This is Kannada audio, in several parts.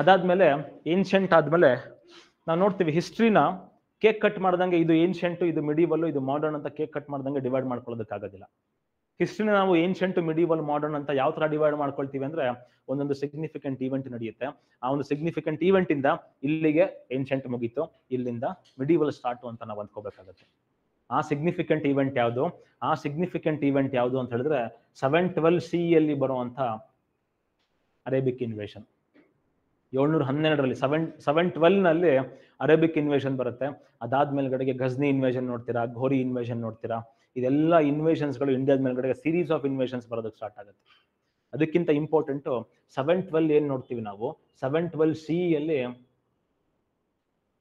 ಅದಾದ್ಮೇಲೆ ಏನ್ಷಂಟ್ ಆದ್ಮೇಲೆ ನಾವು ನೋಡ್ತೀವಿ ಹಿಸ್ಟ್ರಿನ ಕೇಕ್ ಕಟ್ ಮಾಡ್ದಂಗೆ ಇದು ಏನ್ಷಂಟ್, ಇದು ಮಿಡಿವಲ್, ಇದು ಮಾಡರ್ನ್ ಅಂತ ಕೇಕ್ ಕಟ್ ಮಾಡ್ದಂಗೆ ಡಿವೈಡ್ ಮಾಡ್ಕೊಳ್ಳೋದಕ್ಕಾಗೋದಿಲ್ಲ. ಹಿಸ್ಟ್ರಿನ ನಾವು ಏನ್ಷಂಟ್, ಮಿಡಿವಲ್, ಮಾಡರ್ನ್ ಅಂತ ಯಾವ ತರ ಡಿವೈಡ್ ಮಾಡ್ಕೊಳ್ತೀವಿ ಅಂದ್ರೆ ಒಂದೊಂದು ಸಿಗ್ನಿಫಿಕೆಂಟ್ ಈವೆಂಟ್ ನಡೆಯುತ್ತೆ. ಆ ಒಂದು ಸಿಗ್ನಿಫಿಕೆಂಟ್ ಈವೆಂಟ್ ಇಂದ ಇಲ್ಲಿಗೆ ಏನ್ಷಂಟ್ ಮುಗೀತು, ಇಲ್ಲಿಂದ ಮಿಡಿವಲ್ ಸ್ಟಾರ್ಟ್ ಅಂತ ನಾವು ಅಂದ್ಕೋಬೇಕಾಗತ್ತೆ. ಆ ಸಿಗ್ನಿಫಿಕೆಂಟ್ ಈವೆಂಟ್ ಯಾವುದು? ಆ ಸಿಗ್ನಿಫಿಕೆಂಟ್ ಈವೆಂಟ್ ಯಾವುದು ಅಂತ ಹೇಳಿದ್ರೆ 712 CE ಬರುವಂತ ಅರೇಬಿಕ್ ಇನ್ವೇಷನ್. 712ರಲ್ಲಿ 712ನಲ್ಲಿ ಅರೇಬಿಕ್ ಇನ್ವೇಷನ್ ಬರುತ್ತೆ. ಅದಾದ್ಮೇಲ್ಗಡೆಗೆ ಗಜ್ನಿ ಇನ್ವೇಷನ್ ನೋಡ್ತೀರಾ, ಘೋರಿ ಇನ್ವೇಷನ್ ನೋಡ್ತೀರಾ. ಇದೆಲ್ಲ ಇನ್ವೇಷನ್ಸ್ಗಳು ಇಂಡಿಯಾದ ಮೇಲ್ಗಡೆ ಸೀರೀಸ್ ಆಫ್ ಇನ್ವೇಷನ್ಸ್ ಬರೋದಕ್ಕೆ ಸ್ಟಾರ್ಟ್ ಆಗುತ್ತೆ. ಅದಕ್ಕಿಂತ ಇಂಪಾರ್ಟೆಂಟು 712 ಏನ್ ನೋಡ್ತೀವಿ ನಾವು, 712 CE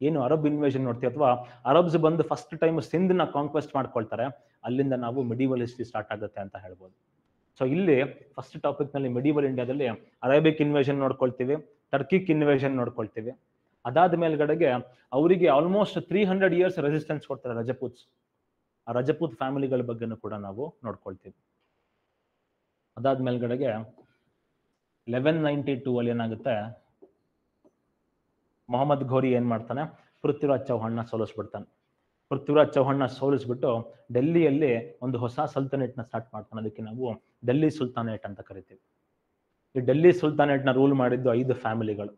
ಏನು ಅರಬ್ ಇನ್ವೇಷನ್ ನೋಡ್ತೀವಿ, ಅಥವಾ ಅರಬ್ಸ್ ಬಂದು ಫಸ್ಟ್ ಟೈಮ್ ಸಿಂಧ್ನ ಕಾಂಕ್ವೆಸ್ಟ್ ಮಾಡ್ಕೊಳ್ತಾರೆ, ಅಲ್ಲಿಂದ ನಾವು ಮಿಡಿವಲ್ ಹಿಸ್ಟ್ರಿ ಸ್ಟಾರ್ಟ್ ಆಗುತ್ತೆ ಅಂತ ಹೇಳ್ಬೋದು. ಸೊ ಇಲ್ಲಿ ಫಸ್ಟ್ ಟಾಪಿಕ್ ನಲ್ಲಿ ಮಿಡಿವಲ್ ಇಂಡಿಯಾದಲ್ಲಿ ಅರೇಬಿಕ್ ಇನ್ವೇಷನ್ ನೋಡ್ಕೊಳ್ತೀವಿ, ಟರ್ಕಿಕ್ ಇನ್ವೇಷನ್ ನೋಡ್ಕೊಳ್ತೀವಿ. ಅದಾದ ಮೇಲ್ಗಡೆಗೆ ಅವರಿಗೆ ಆಲ್ಮೋಸ್ಟ್ 300 years ರೆಸಿಸ್ಟೆನ್ಸ್ ಕೊಡ್ತಾರೆ ರಜಪೂತ್ಸ್. ಆ ರಜಪೂತ್ ಫ್ಯಾಮಿಲಿಗಳ ಬಗ್ಗೆನೂ ಕೂಡ ನಾವು ನೋಡ್ಕೊಳ್ತೀವಿ. ಅದಾದ ಮೇಲ್ಗಡೆಗೆ 1192 ಅಲ್ಲಿ ಏನಾಗುತ್ತೆ, ಮೊಹಮ್ಮದ್ ಘೋರಿ ಏನ್ ಮಾಡ್ತಾನೆ, ಪೃಥ್ವಿರಾಜ್ ಚೌಹಾಣ್ನ ಸೋಲಿಸ್ಬಿಡ್ತಾನೆ. ಪೃಥ್ವಿರಾಜ್ ಚೌಹಾಣ್ನ ಸೋಲಿಸ್ಬಿಟ್ಟು ಡೆಲ್ಲಿಯಲ್ಲಿ ಒಂದು ಹೊಸ ಸಲ್ತನೇಟ್ನ ಸ್ಟಾರ್ಟ್ ಮಾಡ್ತಾನೆ. ಅದಕ್ಕೆ ನಾವು ಡೆಲ್ಲಿ ಸುಲ್ತಾನೇಟ್ ಅಂತ ಕರಿತೀವಿ. ಈ ಡೆಲ್ಲಿ ಸುಲ್ತಾನೇಟ್ನ ರೂಲ್ ಮಾಡಿದ್ದು 5 ಫ್ಯಾಮಿಲಿಗಳು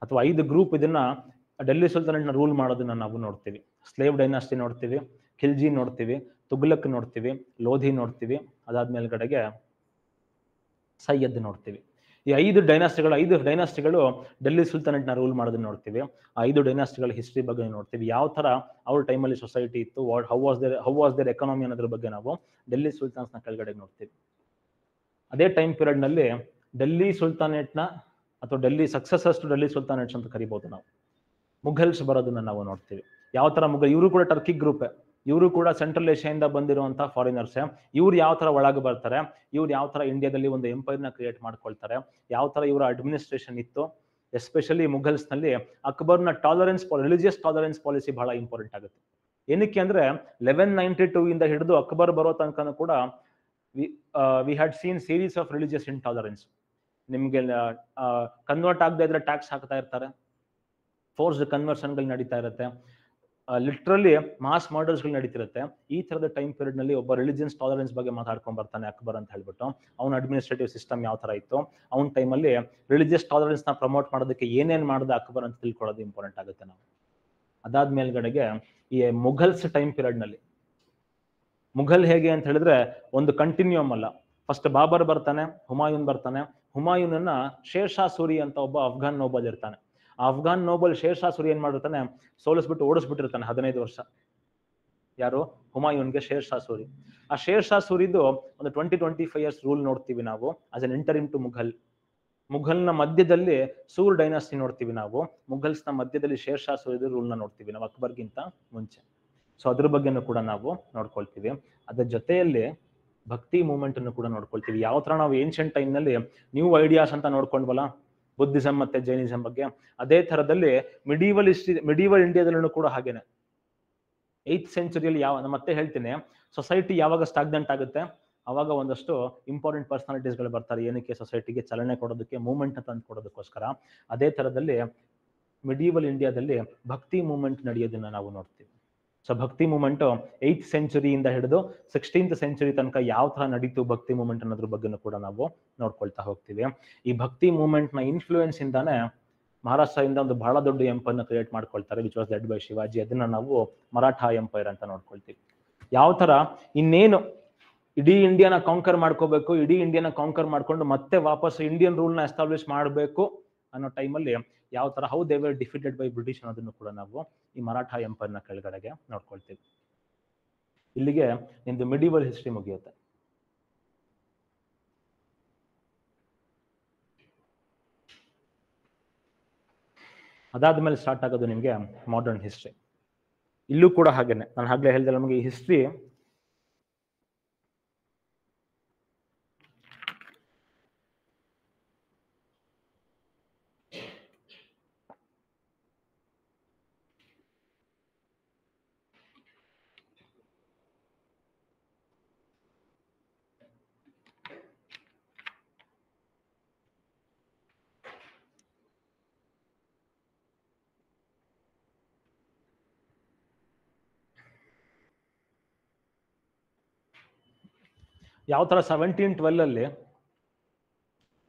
ಅಥವಾ 5 ಗ್ರೂಪ್ ಇದನ್ನ ಡೆಲ್ಲಿ ಸುಲ್ತಾನೇಟ್ನ ರೂಲ್ ಮಾಡೋದನ್ನ ನಾವು ನೋಡ್ತೀವಿ. ಸ್ಲೇವ್ ಡೈನಾಸ್ಟಿ ನೋಡ್ತೀವಿ, ಖಿಲ್ಜಿ ನೋಡ್ತೀವಿ, ತುಗ್ಲಕ್ ನೋಡ್ತೀವಿ, ಲೋಧಿ ನೋಡ್ತೀವಿ, ಅದಾದ್ಮೇಲ್ಗಡೆಗೆ ಸೈಯದ್ ನೋಡ್ತೀವಿ. ಈ 5 ಡೈನಾಸ್ಟಿಗಳು ಡೆಲ್ಲಿ ಸುಲ್ತಾನೇಟ್ನ ರೂಲ್ ಮಾಡೋದನ್ನ ನೋಡ್ತೀವಿ. ಆ 5 ಡೈನಾಸ್ಟಿಗಳ ಹಿಸ್ಟ್ರಿ ಬಗ್ಗೆ ನೋಡ್ತೀವಿ. ಯಾವ ತರ ಅವ್ರ ಟೈಮಲ್ಲಿ ಸೊಸೈಟಿ ಇತ್ತು, ಹೌ ವಾಸ್ ದೇರ್ ಎಕಾನಮಿ ಅನ್ನೋದ್ರ ಬಗ್ಗೆ ನಾವು ಡೆಲ್ಲಿ ಸುಲ್ತಾನ್ಸ್ನ ಕೆಳಗಡೆ ನೋಡ್ತೀವಿ. ಅದೇ ಟೈಮ್ ಪೀರಿಯಡ್ ನಲ್ಲಿ ಡೆಲ್ಲಿ ಸುಲ್ತಾನೇಟ್ನ ಅಥವಾ ಡೆಲ್ಲಿ ಸಕ್ಸಸರ್ಸ್ ಟು ಡೆಲ್ಲಿ ಸುಲ್ತಾನೇಟ್ಸ್ ಅಂತ ಕರಿಬಹುದು ನಾವು, ಮುಘಲ್ಸ್ ಬರೋದನ್ನ ನಾವು ನೋಡ್ತೀವಿ. ಯಾವ ತರ ಇವರು ಕೂಡ ಟರ್ಕಿಕ್ ಗ್ರೂಪ್, ಇವರು ಕೂಡ ಸೆಂಟ್ರಲ್ ಏಷ್ಯಾದಿಂದ ಬಂದಿರುವಂತ ಫಾರಿನರ್ಸ್. ಇವ್ರು ಯಾವ ತರ ಒಳಗೆ ಬರ್ತಾರೆ, ಇವ್ರು ಯಾವ ತರ ಇಂಡಿಯಾದಲ್ಲಿ ಒಂದು ಎಂಪೈರ್ನ ಕ್ರಿಯೇಟ್ ಮಾಡ್ಕೊಳ್ತಾರೆ, ಯಾವ ತರ ಇವರ ಅಡ್ಮಿನಿಸ್ಟ್ರೇಷನ್ ಇತ್ತು. ಎಸ್ಪೆಷಲಿ ಮುಘಲ್ಸ್ ನಲ್ಲಿ ಅಕ್ಬರ್ನ ರಿಲಿಜಿಯಸ್ ಟಾಲರೆನ್ಸ್ ಪಾಲಿಸಿ ಬಹಳ ಇಂಪಾರ್ಟೆಂಟ್ ಆಗುತ್ತೆ. ಏನಕ್ಕೆ ಅಂದ್ರೆ 1192 ಇಂದ ಹಿಡಿದು ಅಕ್ಬರ್ ಬರೋ ತನಕ ಕೂಡ we had seen series of religious intolerance. ನಿಮ್ಗೆ ಕನ್ವರ್ಟ್ ಆಗದೆ ಇದ್ರೆ ಟ್ಯಾಕ್ಸ್ ಹಾಕ್ತಾ ಇರ್ತಾರೆ, ಫೋರ್ಸ್ಡ್ ಕನ್ವರ್ಷನ್ಗಳು ನಡೀತಾ ಇರುತ್ತೆ, ಲಿಟ್ರಲಿ ಮಾಸ್ ಮರ್ಡರ್ಸ್ಗಳು ನಡೀತಿರುತ್ತೆ. ಈ ತರದ ಟೈಮ್ ಪೀರಿಯಡ್ ನಲ್ಲಿ ಒಬ್ಬ ರಿಲಿಜಿಯನ್ಸ್ ಟಾಲರೆನ್ಸ್ ಬಗ್ಗೆ ಮಾತಾಡ್ಕೊಂಡ್ ಬರ್ತಾನೆ ಅಕ್ಬರ್ ಅಂತ ಹೇಳ್ಬಿಟ್ಟು. ಅವ್ನ ಅಡ್ಮಿನಿಸ್ಟ್ರೇಟಿವ್ ಸಿಸ್ಟಮ್ ಯಾವ ತರ ಇತ್ತು, ಅವ್ನ ಟೈಮಲ್ಲಿ ರಿಲಿಜಿಯಸ್ ಟಾಲರೆನ್ಸ್ ನ ಪ್ರಮೋಟ್ ಮಾಡೋದಕ್ಕೆ ಏನೇನ್ ಮಾಡ್ದ ಅಕ್ಬರ್ ಅಂತ ತಿಳ್ಕೊಳ್ಳೋದು ಇಂಪಾರ್ಟೆಂಟ್ ಆಗುತ್ತೆ ನಾವು. ಅದಾದ ಮೇಲ್ಗಡೆಗೆ ಈ ಮುಘಲ್ಸ್ ಟೈಮ್ ಪೀರಿಯಡ್ ನಲ್ಲಿ ಮುಘಲ್ ಹೇಗೆ ಅಂತ ಹೇಳಿದ್ರೆ ಒಂದು ಕಂಟಿನ್ಯೂಮ್ ಅಲ್ಲ. ಫಸ್ಟ್ ಬಾಬರ್ ಬರ್ತಾನೆ, ಹುಮಾಯೂನ್ ಬರ್ತಾನೆ. ಹುಮಾಯೂನನ್ನ ಶೇರ್ ಶಾ ಸೂರಿ ಅಂತ ಒಬ್ಬ ಅಫ್ಘಾನ್ ನೋಬಲ್ ಇರ್ತಾನೆ. ಆ ಅಫ್ಘಾನ್ ನೋಬಲ್ ಶೇರ್ ಶಾ ಸೂರಿ ಏನ್ ಮಾಡಿರ್ತಾನೆ, ಸೋಲಿಸ್ಬಿಟ್ಟು ಓಡಿಸ್ಬಿಟ್ಟಿರ್ತಾನೆ 15 ವರ್ಷ. ಯಾರು? ಹುಮಾಯೂನ್ಗೆ ಶೇರ್ ಶಾ ಸೂರಿ. ಆ ಶೇರ್ ಶಾ ಸೂರಿದು ಒಂದು 20-25 years ರೂಲ್ ನೋಡ್ತೀವಿ ನಾವು as an interim to Mughal. ಮುಘಲ್ನ ಮಧ್ಯದಲ್ಲಿ ಸೂರ್ ಡೈನಾಸ್ಟಿ ನೋಡ್ತೀವಿ ನಾವು, ಮುಘಲ್ಸ್ನ ಮಧ್ಯದಲ್ಲಿ ಶೇರ್ ಶಾ ಸೂರಿದು ರೂಲ್ನ ನೋಡ್ತೀವಿ ನಾವು ಅಕ್ಬರ್ಗಿಂತ ಮುಂಚೆ. ಸೊ ಅದ್ರ ಬಗ್ಗೆನೂ ಕೂಡ ನಾವು ನೋಡ್ಕೊಳ್ತೀವಿ. ಅದ್ರ ಜೊತೆಯಲ್ಲಿ ಭಕ್ತಿ ಮೂವ್ಮೆಂಟ್ ಅನ್ನು ಕೂಡ ನೋಡ್ಕೊಳ್ತೀವಿ. ಯಾವ ತರ ನಾವು ಏನ್ಷಿಯಂಟ್ ಟೈಮ್ ನಲ್ಲಿ ನ್ಯೂ ಐಡಿಯಾಸ್ ಅಂತ ನೋಡ್ಕೊಂಡ್ವಲ್ಲ ಬುದ್ಧಿಸಂ ಮತ್ತೆ ಜೈನಿಸಂ ಬಗ್ಗೆ, ಅದೇ ತರದಲ್ಲಿ ಮಿಡಿವಲ್ ಇಂಡಿಯಾದಲ್ಲೂ ಕೂಡ ಹಾಗೇನೆ 8th centuryಯಲ್ಲಿ ಮತ್ತೆ ಹೇಳ್ತೀನಿ, ಸೊಸೈಟಿ ಯಾವಾಗ ಸ್ಟಾಗ್ನೆಂಟ್ ಆಗುತ್ತೆ ಅವಾಗ ಒಂದಷ್ಟು ಇಂಪಾರ್ಟೆಂಟ್ ಪರ್ಸನಾಲಿಟೀಸ್ಗಳು ಬರ್ತಾರೆ. ಏನಕ್ಕೆ? ಸೊಸೈಟಿಗೆ ಚಲನೆ ಕೊಡೋದಕ್ಕೆ, ಮೂವ್ಮೆಂಟ್ ಅಂತ ಕೊಡೋದಕ್ಕೋಸ್ಕರ. ಅದೇ ತರದಲ್ಲಿ ಮಿಡಿವಲ್ ಇಂಡಿಯಾದಲ್ಲಿ ಭಕ್ತಿ ಮೂವ್ಮೆಂಟ್ ನಡೆಯೋದನ್ನ ನಾವು ನೋಡ್ತೀವಿ. ಸೊ ಭಕ್ತಿ ಮೂವ್ಮೆಂಟ್ 8th century ಇಂದ ಹಿಡಿದು 16th century ತನಕ ಯಾವ ತರ ನಡೀತು ಭಕ್ತಿ ಮೂವ್ಮೆಂಟ್ ಅನ್ನೋದ್ರ ಬಗ್ಗೆನೂ ಕೂಡ ನಾವು ನೋಡ್ಕೊಳ್ತಾ ಹೋಗ್ತೀವಿ. ಈ ಭಕ್ತಿ ಮೂವ್ಮೆಂಟ್ ನ ಇನ್ಫ್ಲೂಯೆನ್ಸ್ ಇಂದಾನೆ ಮಹಾರಾಷ್ಟ್ರದಿಂದ ಒಂದು ಬಹಳ ದೊಡ್ಡ ಎಂಪೈರ್ನ ಕ್ರಿಯೇಟ್ ಮಾಡ್ಕೊಳ್ತಾರೆ, which was led by Shivaji. ಅದನ್ನ ನಾವು ಮರಾಠ ಎಂಪೈರ್ ಅಂತ ನೋಡ್ಕೊಳ್ತೀವಿ. ಯಾವ ತರ ಇನ್ನೇನು ಇಡೀ ಇಂಡಿಯಾನ ಕಾಂಕರ್ ಮಾಡ್ಕೋಬೇಕು, ಇಡೀ ಇಂಡಿಯಾನ ಕಾಂಕರ್ ಮಾಡ್ಕೊಂಡು ಮತ್ತೆ ವಾಪಸ್ ಇಂಡಿಯನ್ ರೂಲ್ ನ ಎಸ್ಟಾಬ್ಲಿಷ್ ಮಾಡಬೇಕು ಅನ್ನೋ ಟೈಮಲ್ಲಿ ಯಾವ ತರ how they were defeated by British ಅನ್ನೋದನ್ನು ಕೂಡ ನಾವು ಈ ಮರಾಠ ಎಂಪೈರ್ನ ಕೆಳಗಡೆಗೆ ನೋಡ್ಕೊಳ್ತೀವಿ. ಇಲ್ಲಿಗೆ ನಿಮ್ದು ಮಿಡಿವಲ್ ಹಿಸ್ಟ್ರಿ ಮುಗಿಯುತ್ತೆ. ಅದಾದ್ಮೇಲೆ ಸ್ಟಾರ್ಟ್ ಆಗೋದು ನಿಮ್ಗೆ ಮಾಡರ್ನ್ ಹಿಸ್ಟ್ರಿ. ಇಲ್ಲೂ ಕೂಡ ಹಾಗೇನೆ, ನಾನು ಆಗ್ಲೇ ಹೇಳಿದೆ ನಮಗೆ ಈ ಹಿಸ್ಟ್ರಿ ಯಾವ ತರ 1712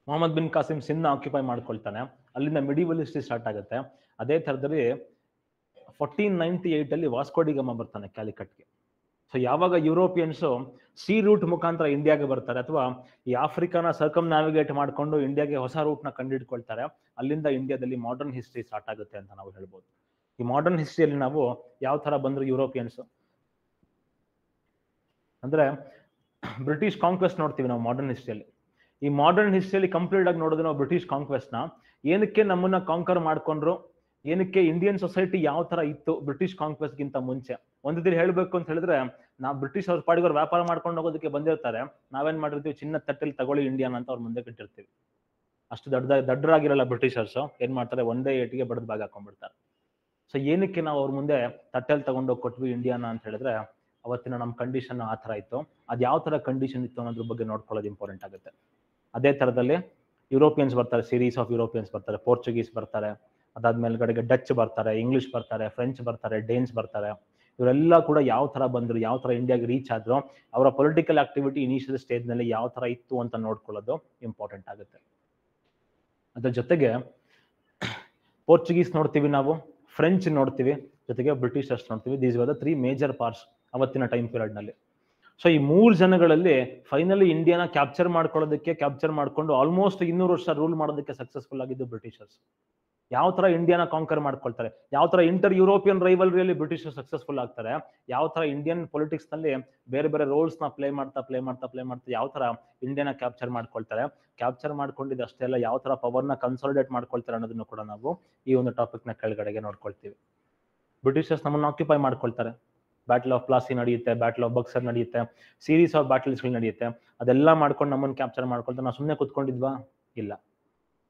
ಮೊಹಮ್ಮದ್ ಬಿನ್ ಕಾಸಿಂ ಸಿಂಧ್ನ ಆಕ್ಯುಪೈ ಮಾಡ್ಕೊಳ್ತಾನೆ, ಅಲ್ಲಿಂದ ಮಿಡಿವಲ್ ಹಿಸ್ಟ್ರಿ ಸ್ಟಾರ್ಟ್ ಆಗುತ್ತೆ. ಅದೇ ತರದಲ್ಲಿ 1498 ವಾಸ್ಕೋಡಿಗಮ ಬರ್ತಾನೆ ಕ್ಯಾಲಿಕಟ್ಗೆ. ಸೊ ಯಾವಾಗ ಯುರೋಪಿಯನ್ಸ್ ಸಿ ರೂಟ್ ಮುಖಾಂತರ ಇಂಡಿಯಾಗೆ ಬರ್ತಾರೆ, ಅಥವಾ ಈ ಆಫ್ರಿಕಾನ ಸರ್ಕಮ್ ನ್ಯಾವಿಗೇಟ್ ಮಾಡ್ಕೊಂಡು ಇಂಡಿಯಾಗೆ ಹೊಸ ರೂಟ್ ನ ಕಂಡುಹಿಡ್ಕೊಳ್ತಾರೆ, ಅಲ್ಲಿಂದ ಇಂಡಿಯಾದಲ್ಲಿ ಮಾಡರ್ನ್ ಹಿಸ್ಟ್ರಿ ಸ್ಟಾರ್ಟ್ ಆಗುತ್ತೆ ಅಂತ ನಾವು ಹೇಳ್ಬೋದು. ಈ ಮಾಡರ್ನ್ ಹಿಸ್ಟ್ರಿಯಲ್ಲಿ ನಾವು ಯಾವ ತರ ಬಂದ್ರು ಯುರೋಪಿಯನ್ಸ್ ಅಂದ್ರೆ ಬ್ರಿಟಿಷ್ ಕಾಂಕ್ವೆಸ್ಟ್ ನೋಡ್ತೀವಿ ನಾವು ಮಾಡರ್ನ್ ಹಿಸ್ಟ್ರಿಯಲ್ಲಿ. ಈ ಮಾಡರ್ನ್ ಹಿಸ್ಟ್ರಿಯಲ್ಲಿ ಕಂಪ್ಲೀಟ್ ಆಗಿ ನೋಡಿದ್ರೆ ನಾವು ಬ್ರಿಟಿಷ್ ಕಾಂಕ್ವೆಸ್ಟ್ ನ ಏನಕ್ಕೆ ನಮ್ಮನ್ನ ಕಾಂಕರ್ ಮಾಡ್ಕೊಂಡ್ರು, ಏನಕ್ಕೆ ಇಂಡಿಯನ್ ಸೊಸೈಟಿ ಯಾವ ತರ ಇತ್ತು ಬ್ರಿಟಿಷ್ ಕಾಂಕ್ವೆಸ್ಟ್ ಗಿಂತ ಮುಂಚೆ. ಒಂದು ದಿನ ಹೇಳ್ಬೇಕು ಅಂತ ಹೇಳಿದ್ರೆ, ನಾವು ಬ್ರಿಟಿಷ್ ಅವ್ರ ಪಾಡಿಗೆ ವ್ಯಾಪಾರ ಮಾಡ್ಕೊಂಡು ಹೋಗೋದಕ್ಕೆ ಬಂದಿರ್ತಾರೆ, ನಾವೇನ್ ಮಾಡಿರ್ತೀವಿ, ಚಿನ್ನ ತಟ್ಟೆಲಿ ತಗೊಳ್ಳಿ ಇಂಡಿಯಾನ ಅಂತ ಅವ್ರ ಮುಂದೆ ಕಟ್ಟಿರ್ತೀವಿ. ಅಷ್ಟು ದಡ್ಡರಾಗಿರಲ್ಲ ಬ್ರಿಟಿಷರ್ಸ್, ಏನ್ ಮಾಡ್ತಾರೆ, ಒಂದೇ ಏಟಿಗೆ ಬಡದ್ ಬಾಗ್ ಹಾಕೊಂಡ್ಬಿಡ್ತಾರೆ. ಸೊ ಏನಕ್ಕೆ ನಾವು ಅವ್ರ ಮುಂದೆ ತಟ್ಟೆಲ್ ತಗೊಂಡೋಗಿ ಕೊಟ್ವಿ ಇಂಡಿಯಾನ ಅಂತ ಹೇಳಿದ್ರೆ, ಅವತ್ತಿನ ನಮ್ಮ ಕಂಡೀಷನ್ ಆ ತರ ಇತ್ತು. ಅದ್ ಯಾವ ತರ ಕಂಡೀಷನ್ ಇತ್ತು ಅನ್ನೋದ್ರ ಬಗ್ಗೆ ನೋಡ್ಕೊಳ್ಳೋದು ಇಂಪಾರ್ಟೆಂಟ್ ಆಗುತ್ತೆ. ಅದೇ ತರದಲ್ಲಿ ಯುರೋಪಿಯನ್ಸ್ ಬರ್ತಾರೆ, ಸೀರೀಸ್ ಆಫ್ ಯುರೋಪಿಯನ್ಸ್ ಬರ್ತಾರೆ, ಪೋರ್ಚುಗೀಸ್ ಬರ್ತಾರೆ, ಅದಾದ್ಮೇಲೆ ಡಚ್ ಬರ್ತಾರೆ, ಇಂಗ್ಲಿಷ್ ಬರ್ತಾರೆ, ಫ್ರೆಂಚ್ ಬರ್ತಾರೆ, ಡೇನ್ಸ್ ಬರ್ತಾರೆ. ಇವರೆಲ್ಲ ಕೂಡ ಯಾವ ತರ ಬಂದ್ರು, ಯಾವ ತರ ಇಂಡಿಯಾಗೆ ರೀಚ್ ಆದ್ರು, ಅವರ ಪೊಲಿಟಿಕಲ್ ಆಕ್ಟಿವಿಟಿ ಇನಿಷಿಯಲ್ ಸ್ಟೇಜ್ ನಲ್ಲಿ ಯಾವ ತರ ಇತ್ತು ಅಂತ ನೋಡ್ಕೊಳ್ಳೋದು ಇಂಪಾರ್ಟೆಂಟ್ ಆಗುತ್ತೆ. ಅದ್ರ ಜೊತೆಗೆ ಪೋರ್ಚುಗೀಸ್ ನೋಡ್ತೀವಿ ನಾವು, ಫ್ರೆಂಚ್ ನೋಡ್ತೀವಿ, ಜೊತೆಗೆ ಬ್ರಿಟಿಷರ್ಸ್ ನೋಡ್ತೀವಿ. These were the 3 major parts ಅವತ್ತಿನ ಟೈಮ್ ಪೀರಿಯಡ್ ನಲ್ಲಿ. ಸೊ ಈ 3 ಜನಗಳಲ್ಲಿ ಫೈನಲಿ ಇಂಡಿಯಾನ ಕ್ಯಾಪ್ಚರ್ ಮಾಡ್ಕೊಂಡು ಆಲ್ಮೋಸ್ಟ್ 200 ವರ್ಷ ರೂಲ್ ಮಾಡೋದಕ್ಕೆ ಸಕ್ಸಸ್ಫುಲ್ ಆಗಿದ್ದು ಬ್ರಿಟಿಷರ್ಸ್. ಯಾವ ತರ ಇಂಡಿಯಾನ ಕಾಂಕರ್ ಮಾಡ್ಕೊಳ್ತಾರೆ, ಯಾವ ತರ ಇಂಟರ್ ಯುರೋಪಿಯನ್ ರೈವಲ್ರಿಯಲ್ಲಿ ಬ್ರಿಟಿಷರ್ ಸಕ್ಸಸ್ಫುಲ್ ಆಗ್ತಾರೆ, ಯಾವ ತರ ಇಂಡಿಯನ್ ಪೊಲಿಟಿಕ್ಸ್ ನಲ್ಲಿ ಬೇರೆ ಬೇರೆ ರೋಲ್ಸ್ ನ ಪ್ಲೇ ಮಾಡ್ತಾ ಯಾವ ತರ ಇಂಡಿಯಾನ ಕ್ಯಾಪ್ಚರ್ ಮಾಡ್ಕೊಂಡಿದ್ದು ಅಷ್ಟೇ ಅಲ್ಲ, ಯಾವ ತರ ಪವರ್ ನ ಕನ್ಸಾಲಿಡೇಟ್ ಮಾಡ್ಕೊಳ್ತಾರೆ ಅನ್ನೋದನ್ನು ಕೂಡ ನಾವು ಈ ಒಂದು ಟಾಪಿಕ್ ನ ಕೆಳಗಡೆಗೆ ನೋಡ್ಕೊಳ್ತೀವಿ. ಬ್ರಿಟಿಷರ್ಸ್ ನಮ್ಮನ್ನು ಆಕ್ಯುಪೈ ಮಾಡ್ಕೊಳ್ತಾರೆ, ಬ್ಯಾಟಲ್ ಆಫ್ ಪ್ಲಾಸಿ ನಡೆಯುತ್ತೆ, ಬ್ಯಾಟಲ್ ಆಫ್ ಬಕ್ಸರ್ ನಡೆಯುತ್ತೆ, ಸೀರೀಸ್ ಆಫ್ ಬ್ಯಾಟಲ್ಸ್ ಗಳು ನಡೆಯುತ್ತೆ. ಅದೆಲ್ಲ ಮಾಡ್ಕೊಂಡು ನಮ್ಮನ್ನು ಕ್ಯಾಪ್ಚರ್ ಮಾಡ್ಕೊಳ್ತಾರೆ. ನಾವು ಸುಮ್ಮನೆ ಕುತ್ಕೊಂಡಿದ್ವಾ? ಇಲ್ಲ.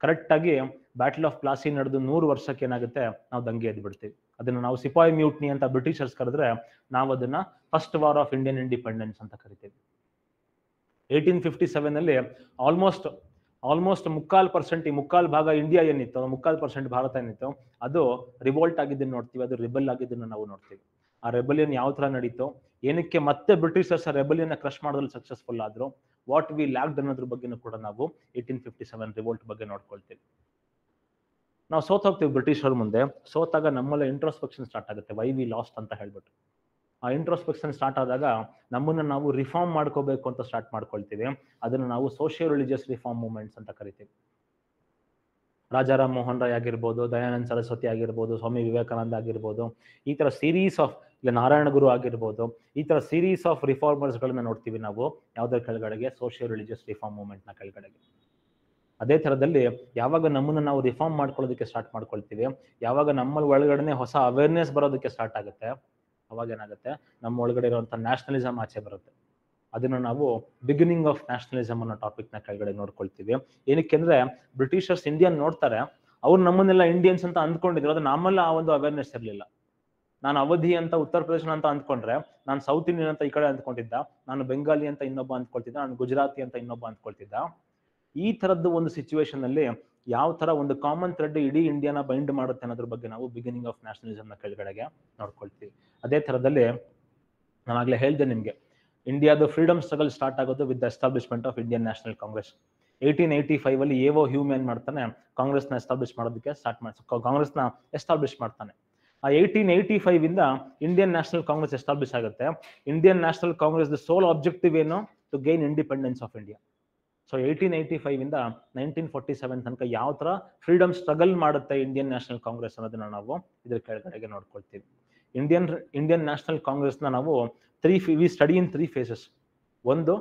ಕರೆಕ್ಟ್ ಆಗಿ ಬ್ಯಾಟಲ್ ಆಫ್ ಪ್ಲಾಸಿ ನಡೆದು 100 ವರ್ಷಕ್ಕೆ ಏನಾಗುತ್ತೆ, ನಾವು ದಂಗೆ ಎದ್ದು ಬಿಡ್ತೀವಿ. ಅದನ್ನ ನಾವು ಸಿಪಾಯಿ ಮ್ಯೂಟ್ನಿ ಅಂತ ಬ್ರಿಟಿಷರ್ಸ್ ಕರೆದ್ರೆ, ನಾವು ಅದನ್ನ first war of Indian independence ಅಂತ ಕರಿತೀವಿ. 1857 ಆಲ್ಮೋಸ್ಟ್ 3/4%, ಈ 3/4 ಭಾಗ ಇಂಡಿಯಾ ಏನಿತ್ತು, 3/4% ಭಾರತ ಏನಿತ್ತು, ಅದು ರಿವೋಲ್ಟ್ ಆಗಿದ್ದನ್ನು ನೋಡ್ತೀವಿ, ಅದು ರಿಬೆಲ್ ಆಗಿದ್ದನ್ನು ನಾವು ನೋಡ್ತೀವಿ. ಆ ರೆಬಲಿಯನ್ ಯಾವ ತರ ನಡೀತು, ಏನಕ್ಕೆ ಮತ್ತೆ ಬ್ರಿಟಿಷರ್ಸ್ ಆ ರೆಬಲಿಯನ್ ಕ್ರಶ್ ಮಾಡೋದ್ರಲ್ಲಿ ಸಕ್ಸಸ್ಫುಲ್ ಆದ್ರು, ವಾಟ್ ವಿ ಲ್ಯಾಕ್ಡ್ ಅನ್ನೋದ್ರ ಬಗ್ಗೆನೂ ಕೂಡ ನಾವು 1857 ರಿವೋಲ್ಟ್ ಬಗ್ಗೆ ನೋಡ್ಕೊಳ್ತೀವಿ. ನಾವು ಸೋತೋಗ್ತೀವಿ ಬ್ರಿಟಿಷರ ಮುಂದೆ. ಸೋತಾಗ ನಮ್ಮಲ್ಲಿ ಇಂಟ್ರೋಸ್ಪೆಕ್ಷನ್ ಸ್ಟಾರ್ಟ್ ಆಗುತ್ತೆ, ವೈ ವಿ ಲಾಸ್ಟ್ ಅಂತ ಹೇಳ್ಬಿಟ್ಟು. ಆ ಇಂಟ್ರೋಸ್ಪೆಕ್ಷನ್ ಸ್ಟಾರ್ಟ್ ಆದಾಗ ನಮ್ಮನ್ನ ನಾವು ರಿಫಾರ್ಮ್ ಮಾಡ್ಕೋಬೇಕು ಅಂತ ಸ್ಟಾರ್ಟ್ ಮಾಡ್ಕೊಳ್ತೀವಿ. ಅದನ್ನ ನಾವು ಸೋಷಿಯೋ ರಿಲಿಜಿಯಸ್ ರಿಫಾರ್ಮ್ ಮೂವ್ಮೆಂಟ್ಸ್ ಅಂತ ಕರಿತೀವಿ. ರಾಜಾರಾಮ್ ಮೋಹನ್ ರಾಯ್ ಆಗಿರ್ಬೋದು, ದಯಾನಂದ ಸರಸ್ವತಿ ಆಗಿರ್ಬೋದು, ಸ್ವಾಮಿ ವಿವೇಕಾನಂದ ಆಗಿರ್ಬೋದು, ಈ ತರ ಸೀರೀಸ್ ಆಫ್, ಇಲ್ಲ ನಾರಾಯಣ ಗುರು ಆಗಿರ್ಬೋದು, ಈ ತರ ಸೀರೀಸ್ ಆಫ್ ರಿಫಾರ್ಮರ್ಸ್ ಗಳನ್ನ ನೋಡ್ತೀವಿ ನಾವು ಯಾವ್ದ್ರ ಕೆಳಗಡೆಗೆ, ಸೋಷಿಯೋ ರಿಲಿಜಿಯಸ್ ರಿಫಾರ್ಮ್ ಮೂವ್ಮೆಂಟ್ ನ ಕೆಳಗಡೆಗೆ. ಅದೇ ತರದಲ್ಲಿ ಯಾವಾಗ ನಮ್ಮನ್ನ ನಾವು ರಿಫಾರ್ಮ್ ಮಾಡ್ಕೊಳ್ಳೋದಕ್ಕೆ ಸ್ಟಾರ್ಟ್ ಮಾಡ್ಕೊಳ್ತೀವಿ, ಯಾವಾಗ ನಮ್ಮ ಒಳಗಡೆ ಹೊಸ ಅವೇರ್ನೆಸ್ ಬರೋದಕ್ಕೆ ಸ್ಟಾರ್ಟ್ ಆಗುತ್ತೆ, ಅವಾಗ ಏನಾಗುತ್ತೆ, ನಮ್ಮ ಒಳಗಡೆ ಇರುವಂತ ನ್ಯಾಷನಲಿಸಮ್ ಆಚೆ ಬರುತ್ತೆ. ಅದನ್ನ ನಾವು ಬಿಗಿನಿಂಗ್ ಆಫ್ ನ್ಯಾಷನಲಿಸಮ್ ಅನ್ನೋ ಟಾಪಿಕ್ ನ ಕೆಳಗಡೆ ನೋಡ್ಕೊಳ್ತೀವಿ. ಏನಕ್ಕೆ ಅಂದ್ರೆ, ಬ್ರಿಟಿಷರ್ಸ್ ಇಂಡಿಯನ್ ನೋಡ್ತಾರೆ, ಅವ್ರು ನಮ್ಮನ್ನೆಲ್ಲ ಇಂಡಿಯನ್ಸ್ ಅಂತ ಅಂದ್ಕೊಂಡಿದ್ರು, ಅದು ನಮ್ಮಲ್ಲ ಆ ಒಂದು ಅವೇರ್ನೆಸ್ ಇರಲಿಲ್ಲ. ನಾನು ಅವಧಿ ಅಂತ ಉತ್ತರ ಪ್ರದೇಶ ಅಂತ ಅಂದ್ಕೊಂಡ್ರೆ, ನಾನು ಸೌತ್ ಇಂಡಿಯನ್ ಅಂತ ಈ ಕಡೆ ಅಂದ್ಕೊಂಡಿದ್ದ, ನಾನು ಬೆಂಗಾಲಿ ಅಂತ ಇನ್ನೊಬ್ಬ ಅಂದ್ಕೊಳ್ತಿದ್ದ, ನಾನು ಗುಜರಾತಿ ಅಂತ ಇನ್ನೊಬ್ಬ ಅಂದ್ಕೊಳ್ತಿದ್ದ. ಈ ತರದ್ದು ಒಂದು ಸಿಚುವೇಶನ್ ಅಲ್ಲಿ ಯಾವ ತರ ಒಂದು ಕಾಮನ್ ಥ್ರೆಡ್ ಇಡೀ ಇಂಡಿಯಾನ ಬೈಂಡ್ ಮಾಡುತ್ತೆ ಅನ್ನೋದ್ರ ಬಗ್ಗೆ ನಾವು ಬಿಗಿನಿಂಗ್ ಆಫ್ ನ್ಯಾಷನಲಿಸಮ್ ನ ಕೆಳಗಡೆಗೆ ನೋಡ್ಕೊಳ್ತೀವಿ. ಅದೇ ತರದಲ್ಲಿ ನಾನು ಆಗ್ಲೇ ಹೇಳ್ದೆ ನಿಮ್ಗೆ, ಇಂಡಿಯಾದ ಫ್ರೀಡಮ್ ಸ್ಟ್ರಗಲ್ ಸ್ಟಾರ್ಟ್ ಆಗೋದು with the establishment of Indian National Congress. 1885 ಅಲ್ಲಿ ಎ.ಓ. ಹ್ಯೂಮ್ ಏನ್ ಮಾಡ್ತಾನೆ, ಕಾಂಗ್ರೆಸ್ ನ ಎಸ್ಟಾಬ್ಲಿಷ್ ಮಾಡೋದಕ್ಕೆ ಕಾಂಗ್ರೆಸ್ ನ ಎಸ್ಟಾಬ್ಲಿಷ್ ಮಾಡ್ತಾನೆ. ಆ 1885 ಇಂದ ಇಂಡಿಯನ್ ನ್ಯಾಷನಲ್ ಕಾಂಗ್ರೆಸ್ ಎಸ್ಟಾಬ್ಲಿಷ್ ಆಗುತ್ತೆ. Indian National Congress the sole objective ಏನು, to gain independence of India. So 1885 ಇಂದ 1947 ತನಕ ಯಾವ ತರ ಫ್ರೀಡಮ್ ಸ್ಟ್ರಗಲ್ ಮಾಡುತ್ತೆ ಇಂಡಿಯನ್ ನ್ಯಾಷನಲ್ ಕಾಂಗ್ರೆಸ್ ಅನ್ನೋದನ್ನ ನಾವು ಇದ್ರ ಕೆಳಗಡೆಗೆ ನೋಡ್ಕೊಳ್ತೀವಿ. ಇಂಡಿಯನ್ ನ್ಯಾಷನಲ್ ಕಾಂಗ್ರೆಸ್ ನ ನಾವು ವಿ ಸ್ಟಡಿ ಇನ್ 3 phases. ಒಂದು,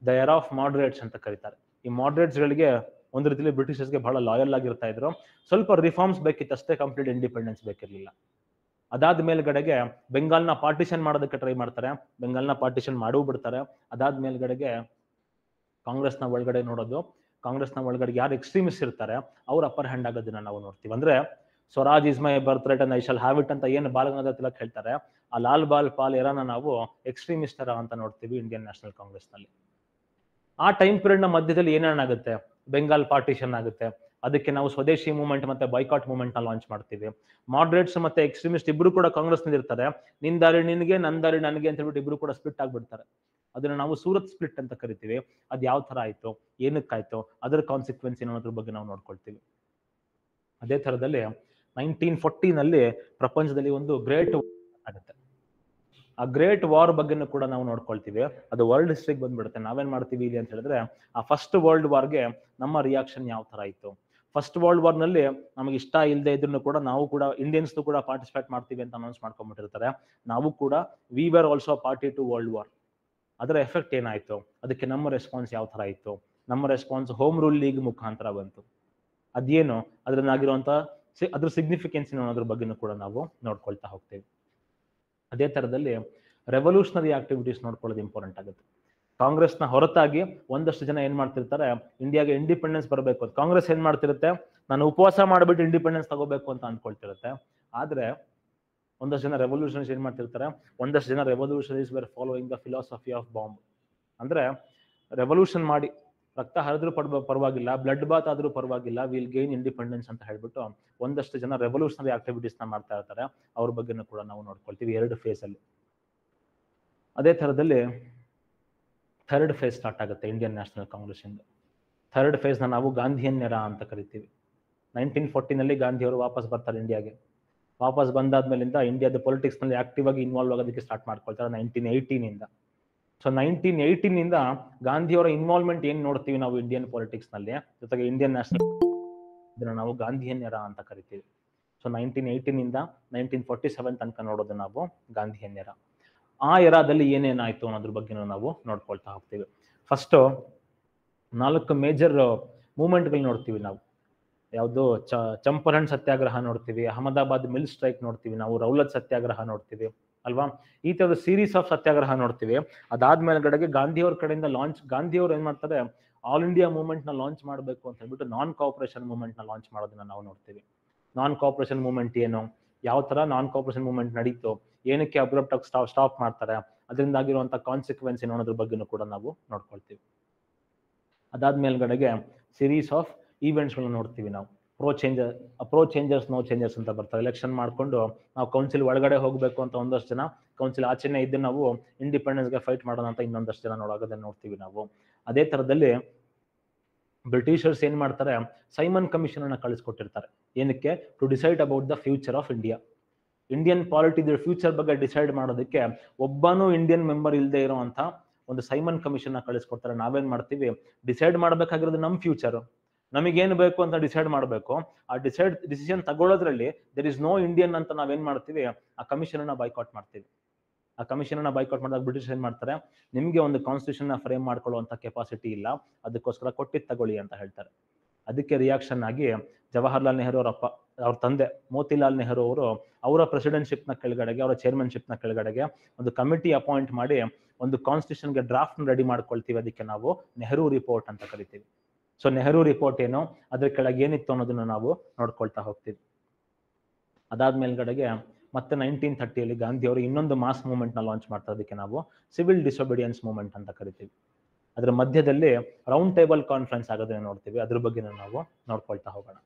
ದ ಎರಾ ಆಫ್ ಮಾಡರೇಟ್ಸ್ ಅಂತ ಕರೀತಾರೆ. ಈ ಮಾಡರೇಟ್ಸ್ ಗಳಿಗೆ ಒಂದು ರೀತಿಯಲ್ಲಿ ಬ್ರಿಟಿಷರ್ಸ್ಗೆ ಬಹಳ ಲಾಯಲ್ ಆಗಿರ್ತಾ ಇದ್ರು. ಸ್ವಲ್ಪ ರಿಫಾರ್ಮ್ಸ್ ಬೇಕಿತ್ತು ಅಷ್ಟೇ, ಕಂಪ್ಲೀಟ್ ಇಂಡಿಪೆಂಡೆನ್ಸ್ ಬೇಕಿರ್ಲಿಲ್ಲ. ಅದಾದ ಮೇಲ್ಗಡೆಗೆ ಬೆಂಗಾಲ್ನ ಪಾರ್ಟಿಷನ್ ಮಾಡೋದಕ್ಕೆ ಟ್ರೈ ಮಾಡ್ತಾರೆ, ಬೆಂಗಾಲ್ನ ಪಾರ್ಟಿಷನ್ ಮಾಡೂ ಬಿಡ್ತಾರೆ. ಅದಾದ ಮೇಲ್ಗಡೆಗೆ ಕಾಂಗ್ರೆಸ್ನ ಒಳಗಡೆ ನೋಡೋದು, ಕಾಂಗ್ರೆಸ್ನ ಒಳಗಡೆ ಯಾರು ಎಕ್ಸ್ಟ್ರೀಮಿಸ್ಟ್ ಇರ್ತಾರೆ ಅವ್ರ ಅಪ್ಪರ್ ಹ್ಯಾಂಡ್ ಆಗೋದನ್ನ ನಾವು ನೋಡ್ತೀವಿ. ಅಂದ್ರೆ Swaraj is my birth right and I shall have it ಅಂತ ಏನು ಬಾಲಗಂಗಾಧರ ತಿಲಕ್ ಹೇಳ್ತಾರೆ, ಆ ಲಾಲ್ ಬಾಲ್ ಪಾಲ್ ಎರಾನ ನಾವು ಎಕ್ಸ್ಟ್ರೀಮಿಸ್ಟ್ ಎರಾ ಅಂತ ನೋಡ್ತೀವಿ ಇಂಡಿಯನ್ ನ್ಯಾಷನಲ್ ಕಾಂಗ್ರೆಸ್ ನಲ್ಲಿ. ಆ ಟೈಮ್ ಪೀರಿಯಡ್ ನ ಮಧ್ಯದಲ್ಲಿ ಏನೇನಾಗುತ್ತೆ, ಬೆಂಗಾಲ್ ಪಾರ್ಟಿಷನ್ ಆಗುತ್ತೆ, ಅದಕ್ಕೆ ನಾವು ಸ್ವದೇಶಿ ಮೂವ್ಮೆಂಟ್ ಮತ್ತೆ ಬೈಕಾಟ್ ಮೂವ್ಮೆಂಟ್ ನ ಲಾಂಚ್ ಮಾಡ್ತೀವಿ. ಮಾಡ್ರೇಟ್ಸ್ ಮತ್ತೆ ಎಕ್ಸ್ಟ್ರೀಮಿಸ್ಟ್ ಇಬ್ರು ಕೂಡ ಕಾಂಗ್ರೆಸ್ ನಲ್ಲಿ ಇರ್ತಾರೆ, ನಿನ್ ದಾರಿ ನಿನ್ಗೆ ನನ್ ದಾರಿ ನನಗೆ ಅಂತ ಹೇಳ್ಬಿಟ್ಟು ಇಬ್ರು ಕೂಡ ಸ್ಪ್ಲಿಟ್ ಆಗ್ಬಿಡ್ತಾರೆ. ಅದನ್ನ ನಾವು ಸೂರತ್ ಸ್ಪ್ಲಿಟ್ ಅಂತ ಕರಿತೀವಿ. ಅದ್ ಯಾವ ತರ ಆಯ್ತು, ಏನಕ್ಕಾಯ್ತು, ಅದರ ಕಾನ್ಸಿಕ್ವೆನ್ಸ್ ಏನೋದ್ರ ಬಗ್ಗೆ ನಾವು ನೋಡ್ಕೊಳ್ತೀವಿ. ಅದೇ ತರದಲ್ಲಿ 1940 ಪ್ರಪಂಚದಲ್ಲಿ ಒಂದು ಗ್ರೇಟ್ ಆಗುತ್ತೆ. ಆ ಗ್ರೇಟ್ ವಾರ್ ಬಗ್ಗೆನೂ ಕೂಡ ನಾವು ನೋಡ್ಕೊಳ್ತೀವಿ. ಅದು ವರ್ಲ್ಡ್ ಹಿಸ್ಟ್ರಿಗೆ ಬಂದ್ಬಿಡುತ್ತೆ. ನಾವೇನ್ ಮಾಡ್ತೀವಿ ಇಲ್ಲಿ ಅಂತ ಹೇಳಿದ್ರೆ, ಆ ಫಸ್ಟ್ ವರ್ಲ್ಡ್ ವಾರ್ಗೆ ನಮ್ಮ ರಿಯಾಕ್ಷನ್ ಯಾವ ತರ ಇತ್ತು. ಫಸ್ಟ್ ವರ್ಲ್ಡ್ ವಾರ್ ನಲ್ಲಿ ನಮಗೆ ಇಷ್ಟ ಇಲ್ಲದೆ ಇದ್ರೂ ಕೂಡ ನಾವು ಕೂಡ ಇಂಡಿಯನ್ಸ್ ಕೂಡ ಪಾರ್ಟಿಸಿಪೇಟ್ ಮಾಡ್ತೀವಿ ಅಂತ ಅನೌನ್ಸ್ ಮಾಡ್ಕೊಂಡ್ಬಿಟ್ಟಿರ್ತಾರೆ. ನಾವು ಕೂಡ we were also party to world war. ಅದರ ಎಫೆಕ್ಟ್ ಏನಾಯ್ತು, ಅದಕ್ಕೆ ನಮ್ಮ ರೆಸ್ಪಾನ್ಸ್ ಯಾವ ತರ ಇತ್ತು. ನಮ್ಮ ರೆಸ್ಪಾನ್ಸ್ ಹೋಮ್ ರೂಲ್ ಲೀಗ್ ಮುಖಾಂತರ ಬಂತು. ಅದೇನು ಅದ್ರನ್ನಾಗಿರುವಂತ ಅದ್ರ ಸಿಗ್ನಿಫಿಕೆನ್ಸ್ ಅನ್ನೋದ್ರ ಬಗ್ಗೆನೂ ಕೂಡ ನಾವು ನೋಡ್ಕೊಳ್ತಾ ಹೋಗ್ತೀವಿ. ಅದೇ ತರದಲ್ಲಿ ರೆವಲ್ಯೂಷನರಿ ಆಕ್ಟಿವಿಟೀಸ್ ನೋಡ್ಕೊಳ್ಳೋದು ಇಂಪಾರ್ಟೆಂಟ್ ಆಗುತ್ತೆ. ಕಾಂಗ್ರೆಸ್ನ ಹೊರತಾಗಿ ಒಂದಷ್ಟು ಜನ ಏನ್ ಮಾಡ್ತಿರ್ತಾರೆ, ಇಂಡಿಯಾಗೆ ಇಂಡಿಪೆಂಡೆನ್ಸ್ ಬರಬೇಕು ಅಂತ ಕಾಂಗ್ರೆಸ್ ಏನ್ ಮಾಡ್ತಿರುತ್ತೆ, ನಾನು ಉಪವಾಸ ಮಾಡ್ಬಿಟ್ಟು ಇಂಡಿಪೆಂಡೆನ್ಸ್ ತಗೋಬೇಕು ಅಂತ ಅನ್ಕೊಳ್ತಿರುತ್ತೆ. ಆದ್ರೆ ಒಂದಷ್ಟು ಜನ ರೆವಲ್ಯೂಷನರೀಸ್ ಏನ್ ಮಾಡ್ತಿರ್ತಾರೆ, ಒಂದಷ್ಟು ಜನ revolutionaries were following the philosophy of bomb. ಅಂದ್ರೆ ರೆವಲ್ಯೂಷನ್ ಮಾಡಿ ರಕ್ತ ಹರಿದ್ರೂ ಪರವಾಗಿಲ್ಲ, ಬ್ಲಡ್ ಬಾತ್ ಆದ್ರೂ ಪರವಾಗಿಲ್ಲ, ವಿಲ್ ಗೇನ್ ಇಂಡಿಪೆಂಡೆನ್ಸ್ ಅಂತ ಹೇಳ್ಬಿಟ್ಟು ಒಂದಷ್ಟು ಜನ ರೆವಲ್ಯೂಷನರಿ ಆಕ್ಟಿವಿಟೀಸ್ ನ ಮಾಡ್ತಾ ಇರ್ತಾರೆ. ಅವ್ರ ಬಗ್ಗೆನೂ ಕೂಡ ನಾವು ನೋಡ್ಕೊಳ್ತೀವಿ 2 ಫೇಸ್ ಅಲ್ಲಿ. ಅದೇ ತರದಲ್ಲಿ ಥರ್ಡ್ ಫೇಸ್ ಸ್ಟಾರ್ಟ್ ಆಗುತ್ತೆ ಇಂಡಿಯನ್ ನ್ಯಾಷನಲ್ ಕಾಂಗ್ರೆಸ್ ಇಂದ. ಥರ್ಡ್ ಫೇಸ್ ನ ನಾವು ಗಾಂಧಿಯನ್ ಎರಾ ಅಂತ ಕರಿತೀವಿ. 1940 ಗಾಂಧಿ ಅವರು ವಾಪಸ್ ಬರ್ತಾರೆ ಇಂಡಿಯಾಗೆ. ವಾಪಸ್ ಬಂದಾದ್ಮೇಲಿಂದ ಇಂಡಿಯಾದ ಪೊಲಿಟಿಕ್ಸ್ ನಲ್ಲಿ ಆಕ್ಟಿವ್ ಆಗಿ ಇನ್ವಾಲ್ವ್ ಆಗೋದಕ್ಕೆ ಸ್ಟಾರ್ಟ್ ಮಾಡ್ಕೊಳ್ತಾರೆ 1918 ಸೊ 1918 ಗಾಂಧಿಯವರ ಇನ್ವಾಲ್ವ್ಮೆಂಟ್ ಏನ್ ನೋಡ್ತೀವಿ ನಾವು ಇಂಡಿಯನ್ ಪೊಲಿಟಿಕ್ಸ್ ನಲ್ಲಿ, ಜೊತೆಗೆ ಇಂಡಿಯನ್ ನ್ಯಾಷನಲ್ ಇದನ್ನ ನಾವು ಗಾಂಧಿಯನ್ ಎರಾ ಅಂತ ಕರಿತೀವಿ. ಸೊ 1918 1947 ತನಕ ನೋಡೋದು ನಾವು ಗಾಂಧಿಯನ್ ಎರಾ. ಆ ಎರಾದಲ್ಲಿ ಏನೇನಾಯ್ತು ಅನ್ನೋದ್ರ ಬಗ್ಗೆ ನಾವು ನೋಡ್ಕೊಳ್ತಾ ಹೋಗ್ತೀವಿ. ಫಸ್ಟ್ 4 ಮೇಜರ್ ಮೂವ್ಮೆಂಟ್ಗಳು ನೋಡ್ತೀವಿ ನಾವು. ಯಾವುದು ಚಂಪಾರಣ್ ಸತ್ಯಾಗ್ರಹ ನೋಡ್ತೀವಿ, ಅಹಮದಾಬಾದ್ ಮಿಲ್ ಸ್ಟ್ರೈಕ್ ನೋಡ್ತೀವಿ, ನಾವು ರೌಲತ್ ಸತ್ಯಾಗ್ರಹ ನೋಡ್ತೀವಿ ಅಲ್ವಾ. ಈ ತರದ ಸೀರೀಸ್ ಆಫ್ ಸತ್ಯಾಗ್ರಹ ನೋಡ್ತೀವಿ. ಅದಾದ್ಮೇಲೆ ಗಾಂಧಿಯವ್ರ ಕಡೆಯಿಂದ ಗಾಂಧಿಯವ್ರು ಏನ್ ಮಾಡ್ತಾರೆ, ಆಲ್ ಇಂಡಿಯಾ ಮೂವ್ಮೆಂಟ್ ನ ಲಾಂಚ್ ಮಾಡಬೇಕು ಅಂತ ಹೇಳ್ಬಿಟ್ಟು ನಾನ್ ಕೋಆಪರೇಷನ್ ಮೂವ್ಮೆಂಟ್ ನ ಲಾಂಚ್ ಮಾಡೋದನ್ನ ನಾವು ನೋಡ್ತೀವಿ. ನಾನ್ ಕೋಆಪರೇಷನ್ ಮೂವ್ಮೆಂಟ್ ಏನು, ಯಾವ ತರ ನಾನ್ ಕೋಆಪರೇಷನ್ ಮೂವ್ಮೆಂಟ್ ನಡೀತು, ಏನಕ್ಕೆ ಅಬ್ರಪ್ಟ್ ಆಗಿ ಸ್ಟಾಪ್ ಮಾಡ್ತಾರೆ, ಅದರಿಂದ ಆಗಿರುವಂತ ಕಾನ್ಸಿಕ್ವೆನ್ಸ್ ಏನು ಅನ್ನೋದ್ರ ಬಗ್ಗೆನೂ ಕೂಡ ನಾವು ನೋಡ್ಕೊಳ್ತೀವಿ. ಅದಾದ್ಮೇಲ್ಗಡೆಗೆ ಸೀರೀಸ್ ಆಫ್ ಈವೆಂಟ್ಸ್ ಗಳನ್ನ ನೋಡ್ತೀವಿ ನಾವು. ಅಪ್ರೋ ಚೇಂಜರ್ಸ್ ನೋ ಚೇಂಜರ್ಸ್ ಅಂತ ಬರ್ತಾರೆ. ಎಲೆಕ್ಷನ್ ಮಾಡ್ಕೊಂಡು ನಾವು ಕೌನ್ಸಿಲ್ ಒಳಗಡೆ ಹೋಗ್ಬೇಕು ಅಂತ ಒಂದಷ್ಟು ಜನ, ಕೌನ್ಸಿಲ್ ಆಚೆನೆ ಇದ್ದು ನಾವು ಇಂಡಿಪೆಂಡೆನ್ಸ್ ಗೆ ಫೈಟ್ ಮಾಡೋಣ ಅಂತ ಇನ್ನೊಂದಷ್ಟು ಜನ ನೋಡೋದನ್ನ ನೋಡ್ತೀವಿ ನಾವು. ಅದೇ ತರದಲ್ಲಿ ಬ್ರಿಟಿಷರ್ಸ್ ಏನ್ ಮಾಡ್ತಾರೆ, ಸೈಮನ್ ಕಮಿಷನ್ ಅನ್ನ ಕಳಿಸ್ಕೊಟ್ಟಿರ್ತಾರೆ. ಏನಕ್ಕೆ, to decide about the future of India. Indian politic future ಬಗ್ಗೆ ಡಿಸೈಡ್ ಮಾಡೋದಕ್ಕೆ ಒಬ್ಬನೂ ಇಂಡಿಯನ್ ಮೆಂಬರ್ ಇಲ್ಲದೆ ಇರುವಂತ ಒಂದು ಸೈಮನ್ ಕಮಿಷನ್ ನ ಕಳಿಸ್ಕೊಡ್ತಾರೆ. ನಾವೇನ್ ಮಾಡ್ತೀವಿ, ಡಿಸೈಡ್ ಮಾಡ್ಬೇಕಾಗಿರೋದು ನಮ್ ಫ್ಯೂಚರ್, ನಮಗೇನು ಬೇಕು ಅಂತ ಡಿಸೈಡ್ ಮಾಡಬೇಕು. ಆ ಡಿಸಿಷನ್ ತಗೊಳ್ಳೋದ್ರಲ್ಲಿ ದೇರ್ ಇಸ್ ನೋ ಇಂಡಿಯನ್ ಅಂತ ನಾವೇನ್ ಮಾಡ್ತೀವಿ, ಆ ಕಮಿಷನ್ ಅನ್ನ ಬೈಕಾಟ್ ಮಾಡ್ತೀವಿ. ಆ ಕಮಿಷನ್ ಅನ್ನ ಬೈಕಾಟ್ ಮಾಡಿದಾಗ ಬ್ರಿಟಿಷ್ ಏನ್ ಮಾಡ್ತಾರೆ, ನಿಮ್ಗೆ ಒಂದು ಕಾನ್ಸ್ಟಿಟ್ಯೂಷನ್ ನ ಫ್ರೇಮ್ ಮಾಡ್ಕೊಳ್ಳುವಂತ ಕೆಪಾಸಿಟಿ ಇಲ್ಲ, ಅದಕ್ಕೋಸ್ಕರ ಕೊಟ್ಟಿದ್ ತಗೊಳ್ಳಿ ಅಂತ ಹೇಳ್ತಾರೆ. ಅದಕ್ಕೆ ರಿಯಾಕ್ಷನ್ ಆಗಿ ಜವಾಹರ್ಲಾಲ್ ನೆಹರು ಅವ್ರ ತಂದೆ ಮೋತಿಲಾಲ್ ನೆಹರು ಅವರು ಅವರ ಪ್ರೆಸಿಡೆಂಟ್ಶಿಪ್ ನ ಕೆಳಗಡೆಗೆ, ಅವರ ಚೇರ್ಮನ್ಶಿಪ್ ನ ಕೆಳಗಡೆಗೆ ಒಂದು ಕಮಿಟಿ ಅಪಾಯಿಂಟ್ ಮಾಡಿ ಒಂದು ಕಾನ್ಸ್ಟಿಟ್ಯೂಷನ್ಗೆ ಡ್ರಾಫ್ಟ್ ರೆಡಿ ಮಾಡ್ಕೊಳ್ತೀವಿ. ಅದಕ್ಕೆ ನಾವು ನೆಹರು ರಿಪೋರ್ಟ್ ಅಂತ ಕರಿತೀವಿ. ಸೊ ನೆಹರು ರಿಪೋರ್ಟ್ ಏನು, ಅದ್ರ ಕೆಳಗೆ ಏನಿತ್ತು ಅನ್ನೋದನ್ನ ನಾವು ನೋಡ್ಕೊಳ್ತಾ ಹೋಗ್ತೀವಿ. ಅದಾದ್ಮೇಲ್ಗಡೆಗೆ ಮತ್ತೆ 1930 ಗಾಂಧಿ ಅವರು ಇನ್ನೊಂದು ಮಾಸ್ ಮೂವ್ಮೆಂಟ್ ನ ಲಾಂಚ್ ಮಾಡ್ತಾರೆ. ಅದಕ್ಕೆ ನಾವು ಸಿವಿಲ್ ಡಿಸೊಬಿಡಿಯನ್ಸ್ ಮೂವ್ಮೆಂಟ್ ಅಂತ ಕರಿತೀವಿ. ಅದ್ರ ಮಧ್ಯದಲ್ಲಿ ರೌಂಡ್ ಟೇಬಲ್ ಕಾನ್ಫರೆನ್ಸ್ ಆಗೋದನ್ನ ನೋಡ್ತೀವಿ. ಅದ್ರ ಬಗ್ಗೆ ನಾವು ನೋಡ್ಕೊಳ್ತಾ ಹೋಗೋಣ.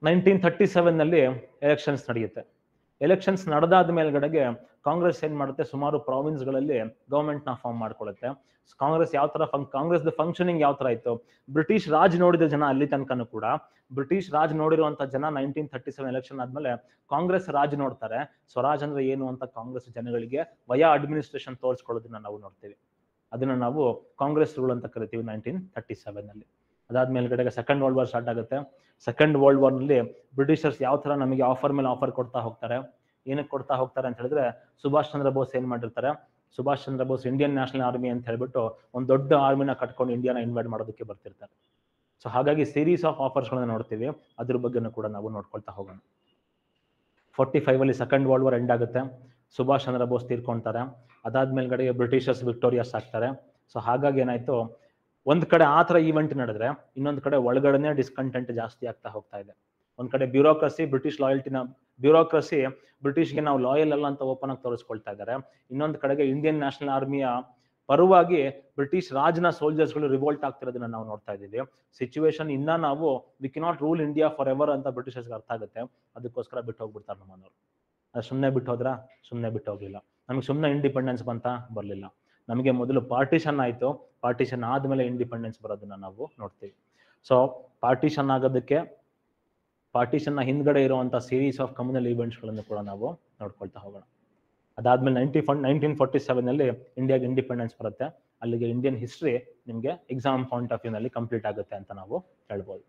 1937 ಎಲೆಕ್ಷನ್ಸ್ ನಡೆಯುತ್ತೆ. ಎಲೆಕ್ಷನ್ಸ್ ನಡೆದಾದ ಮೇಲ್ಗಡೆಗೆ ಕಾಂಗ್ರೆಸ್ ಏನ್ ಮಾಡುತ್ತೆ, ಸುಮಾರು ಪ್ರಾವಿನ್ಸ್ ಗಳಲ್ಲಿ ಗವರ್ಮೆಂಟ್ ನ ಫಾರ್ಮ್ ಮಾಡ್ಕೊಳ್ಳುತ್ತೆ. ಕಾಂಗ್ರೆಸ್ ಯಾವ ತರ ಕಾಂಗ್ರೆಸ್ ಫಂಕ್ಷನಿಂಗ್ ಯಾವ ತರ ಇತ್ತು, ಬ್ರಿಟಿಷ್ ರಾಜ್ ನೋಡಿದ ಜನ ಅಲ್ಲಿ ತನಕನೂ ಕೂಡ, ಬ್ರಿಟಿಷ್ ರಾಜ್ ನೋಡಿರುವಂತ ಜನ 1937 ಎಲೆಕ್ಷನ್ ಆದ್ಮೇಲೆ ಕಾಂಗ್ರೆಸ್ ರಾಜ್ ನೋಡ್ತಾರೆ. ಸ್ವರಾಜ್ ಅಂದ್ರೆ ಏನು ಅಂತ ಕಾಂಗ್ರೆಸ್ ಜನಗಳಿಗೆ ವಯಾ ಅಡ್ಮಿನಿಸ್ಟ್ರೇಷನ್ ತೋರಿಸ್ಕೊಳ್ಳೋದನ್ನ ನಾವು ನೋಡ್ತೀವಿ. ಅದನ್ನ ನಾವು ಕಾಂಗ್ರೆಸ್ ರೂಲ್ ಅಂತ ಕರಿತೀವಿ 1937. ಅದಾದ್ಮೇಲ್ಗಡೆಗೆ ಸೆಕೆಂಡ್ ವರ್ಲ್ಡ್ ವಾರ್ ಸ್ಟಾರ್ಟ್ ಆಗುತ್ತೆ. ಸೆಕೆಂಡ್ ವರ್ಲ್ಡ್ ವಾರ್ ನಲ್ಲಿ ಬ್ರಿಟಿಷರ್ಸ್ ಯಾವ ತರ ನಮಗೆ ಆಫರ್ ಮೇಲೆ ಆಫರ್ ಕೊಡ್ತಾ ಹೋಗ್ತಾರೆ, ಏನಕ್ಕೆ ಕೊಡ್ತಾ ಹೋಗ್ತಾರೆ ಅಂತ ಹೇಳಿದ್ರೆ, ಸುಭಾಷ್ ಚಂದ್ರ ಬೋಸ್ ಏನ್ ಮಾಡಿರ್ತಾರೆ, Subhash Chandra Bose Indian national army ಅಂತ ಹೇಳ್ಬಿಟ್ಟು ಒಂದು ದೊಡ್ಡ ಆರ್ಮಿನ ಕಟ್ಕೊಂಡು ಇಂಡಿಯಾನ ಇನ್ವೈಡ್ ಮಾಡೋದಕ್ಕೆ ಬರ್ತಿರ್ತಾರೆ. ಸೊ ಹಾಗಾಗಿ ಸೀರೀಸ್ ಆಫ್ ಆಫರ್ಸ್ ಗಳನ್ನ ನೋಡ್ತೀವಿ. ಅದ್ರ ಬಗ್ಗೆನೂ ಕೂಡ ನಾವು ನೋಡ್ಕೊಳ್ತಾ ಹೋಗೋಣ. 45 ಸೆಕೆಂಡ್ ವರ್ಲ್ಡ್ ವಾರ್ ಎಂಡ್ ಆಗುತ್ತೆ. ಸುಭಾಷ್ ಚಂದ್ರ ಬೋಸ್ ತೀರ್ಕೊಂತಾರೆ. ಅದಾದ್ಮೇಲ್ಗಡೆ ಬ್ರಿಟಿಷರ್ಸ್ ವಿಕ್ಟೋರಿಯಸ್ ಆಗ್ತಾರೆ. ಸೊ ಹಾಗಾಗಿ ಏನಾಯ್ತು, ಒಂದ್ ಕಡೆ ಆ ತರ ಈವೆಂಟ್ ನಡೆದ್ರೆ ಇನ್ನೊಂದ್ ಕಡೆ ಒಳಗಡೆನೆ ಡಿಸ್ಕಂಟೆಂಟ್ ಜಾಸ್ತಿ ಆಗ್ತಾ ಹೋಗ್ತಾ ಇದೆ. ಒಂದ್ ಕಡೆ ಬ್ಯೂರೋಕ್ರಸಿ ಬ್ರಿಟಿಷ್ಗೆ ನಾವು ಲಾಯಲ್ ಅಲ್ಲ ಅಂತ ಓಪನ್ ಆಗಿ ತೋರಿಸ್ಕೊಳ್ತಾ ಇದ್ದಾರೆ. ಇನ್ನೊಂದ್ ಕಡೆಗೆ ಇಂಡಿಯನ್ ನ್ಯಾಷನಲ್ ಆರ್ಮಿಯ ಪರವಾಗಿ ಬ್ರಿಟಿಷ್ ರಾಜ್ನ ಸೋಲ್ಜರ್ಸ್ಗಳು ರಿವೋಲ್ಟ್ ಆಗ್ತಿರೋದನ್ನ ನಾವು ನೋಡ್ತಾ ಇದ್ದೀವಿ. ಸಿಚುವೇಶನ್ ಇನ್ನ ನಾವು we cannot rule India for ever ಅಂತ ಬ್ರಿಟಿಷರ್ಸ್ಗೆ ಅರ್ಥ ಆಗುತ್ತೆ. ಅದಕ್ಕೋಸ್ಕರ ಬಿಟ್ಟು ಹೋಗ್ಬಿಡ್ತಾರೆ ನಮ್ಮನವ್ರು. ಅದು ಸುಮ್ಮನೆ ಬಿಟ್ಟು ಹೋದ್ರ? ಸುಮ್ಮನೆ ಬಿಟ್ಟು ಹೋಗ್ಲಿಲ್ಲ. ನಮ್ಗೆ ಸುಮ್ಮನೆ ಇಂಡಿಪೆಂಡೆನ್ಸ್ ಬಂತ? ಬರಲಿಲ್ಲ. ನಮಗೆ ಮೊದಲು ಪಾರ್ಟಿಷನ್ ಆಯಿತು. ಪಾರ್ಟಿಷನ್ ಆದಮೇಲೆ ಇಂಡಿಪೆಂಡೆನ್ಸ್ ಬರೋದನ್ನ ನಾವು ನೋಡ್ತೀವಿ. ಸೊ ಪಾರ್ಟಿಷನ್ ಆಗೋದಕ್ಕೆ ಪಾರ್ಟಿಷನ್ನ ಹಿಂದ್ಗಡೆ ಇರುವಂಥ ಸೀರೀಸ್ ಆಫ್ ಕಮ್ಯುನಲ್ ಈವೆಂಟ್ಸ್ಗಳನ್ನು ಕೂಡ ನಾವು ನೋಡ್ಕೊಳ್ತಾ ಹೋಗೋಣ. ಅದಾದ್ಮೇಲೆ 1947 ಇಂಡಿಯಾಗೆ ಇಂಡಿಪೆಂಡೆನ್ಸ್ ಬರುತ್ತೆ. ಅಲ್ಲಿಗೆ ಇಂಡಿಯನ್ ಹಿಸ್ಟ್ರಿ ನಿಮಗೆ ಎಕ್ಸಾಮ್ ಪಾಯಿಂಟ್ ಆಫ್ ವ್ಯೂನಲ್ಲಿ ಕಂಪ್ಲೀಟ್ ಆಗುತ್ತೆ ಅಂತ ನಾವು ಹೇಳ್ಬೋದು.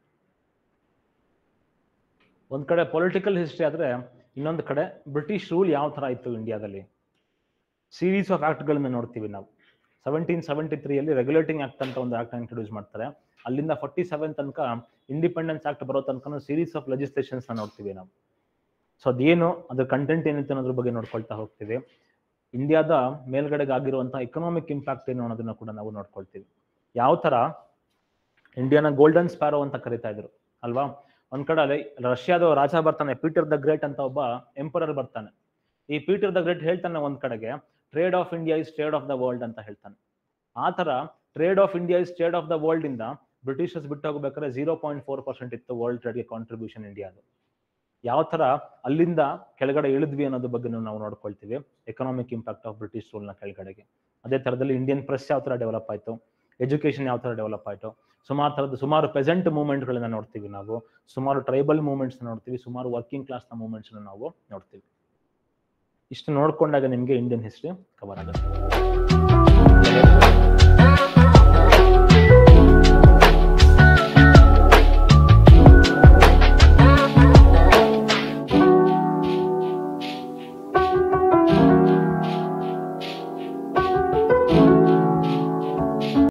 ಒಂದ್ ಕಡೆ ಪೊಲಿಟಿಕಲ್ ಹಿಸ್ಟ್ರಿ ಆದ್ರೆ, ಇನ್ನೊಂದು ಕಡೆ ಬ್ರಿಟಿಷ್ ರೂಲ್ ಯಾವ ತರ ಇತ್ತು ಇಂಡಿಯಾದಲ್ಲಿ. ಸೀರೀಸ್ ಆಫ್ ಆಕ್ಟ್ಗಳನ್ನ ನೋಡ್ತೀವಿ ನಾವು. 1773 ರೆಗ್ಯುಲೇಟಿಂಗ್ ಆಕ್ಟ್ ಅಂತ ಒಂದು ಆಕ್ಟ್ ಇಂಟ್ರೊಡ್ಯೂಸ್ ಮಾಡ್ತಾರೆ. ಅಲ್ಲಿಂದ 47 ತನಕ ಇಂಡಿಪೆಂಡೆನ್ಸ್ ಆಕ್ಟ್ ಬರೋ ತನಕ ಸೀರೀಸ್ ಆಫ್ ಲೆಜಿಸ್ಲೇಷನ್ಸ್ ನೋಡ್ತೀವಿ ನಾವು. ಸೊ ಅದೇನು, ಅದ್ರ ಕಂಟೆಂಟ್ ಏನಿತ್ತು ಅನ್ನೋದ್ರ ಬಗ್ಗೆ ನೋಡ್ಕೊಳ್ತಾ ಹೋಗ್ತೀವಿ. ಇಂಡಿಯಾದ ಮೇಲ್ಗಡೆಗೆ ಆಗಿರುವಂತಹ ಎಕನಾಮಿಕ್ ಇಂಪ್ಯಾಕ್ಟ್ ಏನು ಅನ್ನೋದನ್ನ ಕೂಡ ನಾವು ನೋಡ್ಕೊಳ್ತೀವಿ. ಯಾವ ತರ ಇಂಡಿಯಾನ ಗೋಲ್ಡನ್ ಸ್ಪ್ಯಾರೋ ಅಂತ ಕರಿತಾ ಇದ್ರು ಅಲ್ವಾ. ಒಂದ್ ಕಡೆ ರಷ್ಯಾದ ರಾಜ ಬರ್ತಾನೆ, ಪೀಟರ್ ದ ಗ್ರೇಟ್ ಅಂತ ಒಬ್ಬ ಎಂಪರರ್ ಬರ್ತಾನೆ. ಈ ಪೀಟರ್ ದ ಗ್ರೇಟ್ ಹೇಳ್ತಾನೆ ಒಂದ್ ಕಡೆಗೆ, trade of India is trade of the world ಅಂತ ಹೇಳ್ತಾನೆ. ಆ ತರ trade of India is trade of the world ಇಂದ ಬ್ರಿಟಿಷರ್ಸ್ ಬಿಟ್ಟು ಹೋಗ್ಬೇಕಾದ್ರೆ 0.4% ಇತ್ತು ವರ್ಲ್ಡ್ ಟ್ರೇಡ್ಗೆ ಕಾಂಟ್ರಿಬ್ಯೂಷನ್ ಇಂಡಿಯಾದು. ಯಾವ ತರ ಅಲ್ಲಿಂದ ಕೆಳಗಡೆ ಇಳಿದ್ವಿ ಅನ್ನೋದ್ರ ಬಗ್ಗೆ ನಾವು ನೋಡ್ಕೊಳ್ತೀವಿ. ಎಕನಾಮಿಕ್ ಇಂಪ್ಯಾಕ್ಟ್ ಆಫ್ ಬ್ರಿಟಿಷ್ ರೂಲ್ನ ಕೆಳಗಡೆಗೆ. ಅದೇ ತರದಲ್ಲಿ ಇಂಡಿಯನ್ ಪ್ರೆಸ್ ಯಾವ ತರ ಡೆವಲಪ್ ಆಯ್ತು, ಎಜುಕೇಶನ್ ಯಾವ ತರ ಡೆವಲಪ್ ಆಯ್ತು, ಸುಮಾರು ಪೆಸೆಂಟ್ ಮೂವ್ಮೆಂಟ್ಗಳನ್ನ ನೋಡ್ತೀವಿ ನಾವು, ಸುಮಾರು ಟ್ರೈಬಲ್ ಮೂವ್ಮೆಂಟ್ಸ್ ನೋಡ್ತೀವಿ, ಸುಮಾರು ವರ್ಕಿಂಗ್ ಕ್ಲಾಸ್ನ ಮೂವ್ಮೆಂಟ್ಸ್ ನಾವು ನೋಡ್ತೀವಿ. ಇಷ್ಟು ನೋಡ್ಕೊಂಡಾಗ ನಿಮಗೆ ಇಂಡಿಯನ್ ಹಿಸ್ಟ್ರಿ ಕವರ್ ಆಗುತ್ತೆ.